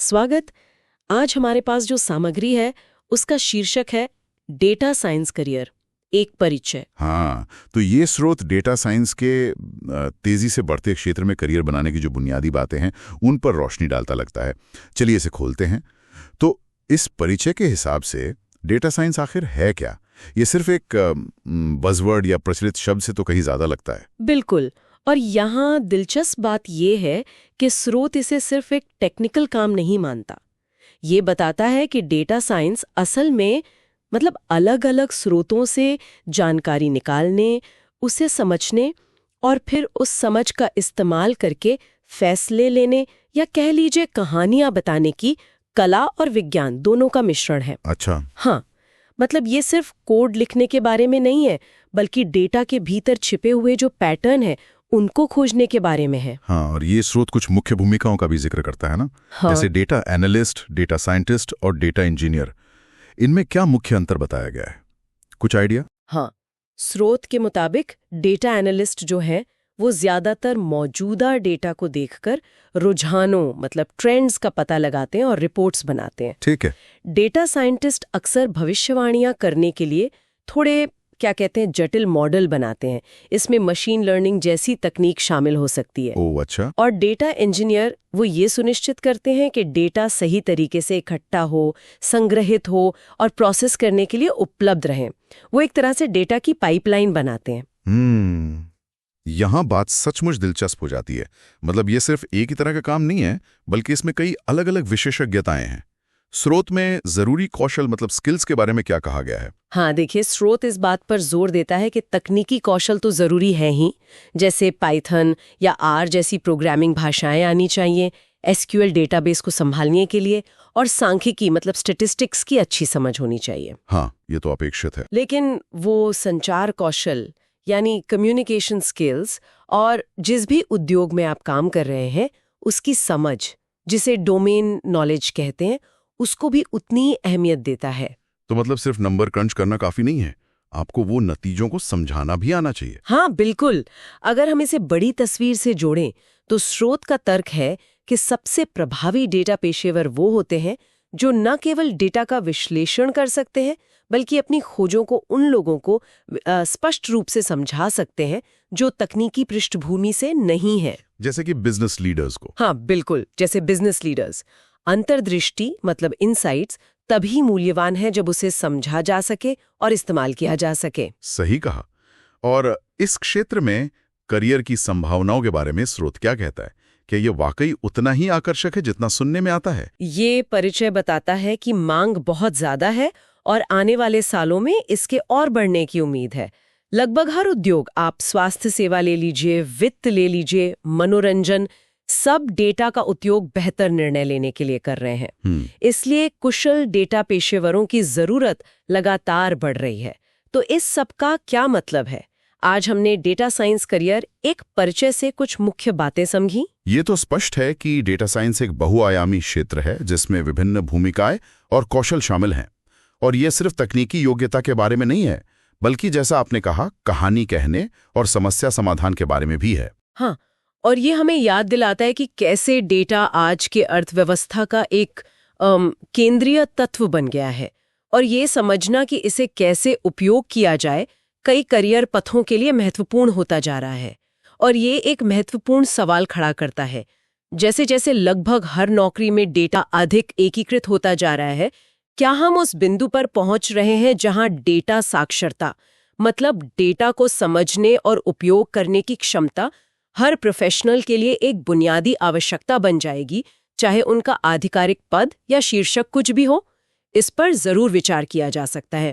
स्वागत। आज हमारे पास जो सामग्री है उसका शीर्षक है डेटा साइंस करियर, एक परिचय। हाँ, तो ये स्रोत डेटा साइंस के तेजी से बढ़ते क्षेत्र में करियर बनाने की जो बुनियादी बातें हैं उन पर रोशनी डालता लगता है। चलिए इसे खोलते हैं। तो इस परिचय के हिसाब से डेटा साइंस आखिर है क्या? ये सिर्फ एक बज़वर्ड या प्रचलित शब्द से तो कहीं ज्यादा लगता है। बिल्कुल। और यहाँ दिलचस्प बात यह है कि स्रोत इसे सिर्फ एक टेक्निकल काम नहीं मानता। ये बताता है कि डेटा साइंस असल में अलग अलग स्रोतों से जानकारी निकालने, उसे समझने और फिर उस समझ का इस्तेमाल करके फैसले लेने या कह लीजिए कहानियां बताने की कला और विज्ञान दोनों का मिश्रण है। अच्छा। हाँ, ये सिर्फ कोड लिखने के बारे में नहीं है, बल्कि डेटा के भीतर छिपे हुए जो पैटर्न है उनको खोजने के बारे में है। हाँ, और ये स्रोत कुछ मुख्य भूमिकाओं का भी जिक्र करता है ना। हाँ। जैसे डेटा एनालिस्ट, डेटा साइंटिस्ट और डेटा इंजीनियर। इनमें क्या मुख्य अंतर बताया गया है? कुछ आइडिया? हाँ, स्रोत के मुताबिक डेटा एनालिस्ट जो है वो ज्यादातर मौजूदा डेटा को देखकर रुझानों ट्रेंड्स का पता लगाते हैं और रिपोर्ट्स बनाते हैं। ठीक है। डेटा साइंटिस्ट अक्सर भविष्यवाणियां करने के लिए थोड़े जटिल मॉडल बनाते हैं। इसमें मशीन लर्निंग जैसी तकनीक शामिल हो सकती है। ओह अच्छा। और डेटा इंजीनियर वो ये सुनिश्चित करते हैं कि डेटा सही तरीके से इकट्ठा हो, संग्रहित हो और प्रोसेस करने के लिए उपलब्ध रहें। वो एक तरह से डेटा की पाइपलाइन बनाते हैं। यहाँ बात सचमुच दिलचस्प हो जाती है। ये सिर्फ एक ही तरह का काम नहीं है, बल्कि इसमें कई अलग अलग विशेषज्ञताएं हैं। स्रोत में जरूरी कौशल स्किल्स के बारे में क्या कहा गया है? हाँ, देखिए, स्रोत इस बात पर जोर देता है कि तकनीकी कौशल तो जरूरी है ही, जैसे पाइथन या आर जैसी प्रोग्रामिंग भाषाएं आनी चाहिए, एसक्यूएल डेटाबेस को संभालने के लिए, और सांख्यिकी स्टैटिस्टिक्स की अच्छी समझ होनी चाहिए। हाँ, ये तो अपेक्षित है। लेकिन वो संचार कौशल यानी कम्युनिकेशन स्किल्स और जिस भी उद्योग में आप काम कर रहे हैं उसकी समझ, जिसे डोमेन नॉलेज कहते हैं, उसको भी उतनी अहमियत देता है। तो सिर्फ नंबर क्रंच करना काफी नहीं है, आपको वो नतीजों को समझाना भी आना चाहिए। हाँ बिल्कुल। अगर हम इसे बड़ी तस्वीर से जोड़ें तो स्रोत का तर्क है कि सबसे प्रभावी डेटा पेशेवर वो होते हैं जो न केवल डेटा का विश्लेषण कर सकते हैं, बल्कि अपनी खोजों को उन लोगों को स्पष्ट रूप से समझा सकते हैं जो तकनीकी पृष्ठभूमि से नहीं है। जैसे कि बिजनेस लीडर्स को। हाँ बिल्कुल, जैसे बिजनेस लीडर्स। अंतर्दृष्टि इनसाइट्स तभी मूल्यवान है जब उसे समझा जा सके और इस्तेमाल किया जा सके। सही कहा। और इस क्षेत्र में करियर की संभावनाओं के बारे में स्रोत क्या कहता है? क्या ये वाकई उतना ही आकर्षक है जितना सुनने में आता है? ये परिचय बताता है कि मांग बहुत ज्यादा है और आने वाले सालों में इसके और बढ़ने की उम्मीद है। लगभग हर उद्योग, आप स्वास्थ्य सेवा ले लीजिए, वित्त ले लीजिए, मनोरंजन, सब डेटा का उपयोग बेहतर निर्णय लेने के लिए कर रहे हैं। इसलिए कुशल डेटा पेशेवरों की जरूरत लगातार बढ़ रही है। तो इस सब का क्या मतलब है? आज हमने डेटा साइंस करियर एक परिचय से कुछ मुख्य बातें समझी। ये तो स्पष्ट है कि डेटा साइंस एक बहुआयामी क्षेत्र है जिसमें विभिन्न भूमिकाएं और कौशल शामिल हैं। और ये सिर्फ तकनीकी योग्यता के बारे में नहीं है, बल्कि जैसा आपने कहा, कहानी कहने और समस्या समाधान के बारे में भी है। हाँ, और ये हमें याद दिलाता है कि कैसे डेटा आज के अर्थव्यवस्था का एक केंद्रीय तत्व बन गया है, और ये समझना कि इसे कैसे उपयोग किया जाए कई करियर पथों के लिए महत्वपूर्ण होता जा रहा है। और ये एक महत्वपूर्ण सवाल खड़ा करता है, जैसे जैसे लगभग हर नौकरी में डेटा अधिक एकीकृत होता जा रहा है, क्या हम उस बिंदु पर पहुंच रहे हैं जहां डेटा साक्षरता, डेटा को समझने और उपयोग करने की क्षमता हर प्रोफेशनल के लिए एक बुनियादी आवश्यकता बन जाएगी, चाहे उनका आधिकारिक पद या शीर्षक कुछ भी हो? इस पर जरूर विचार किया जा सकता है।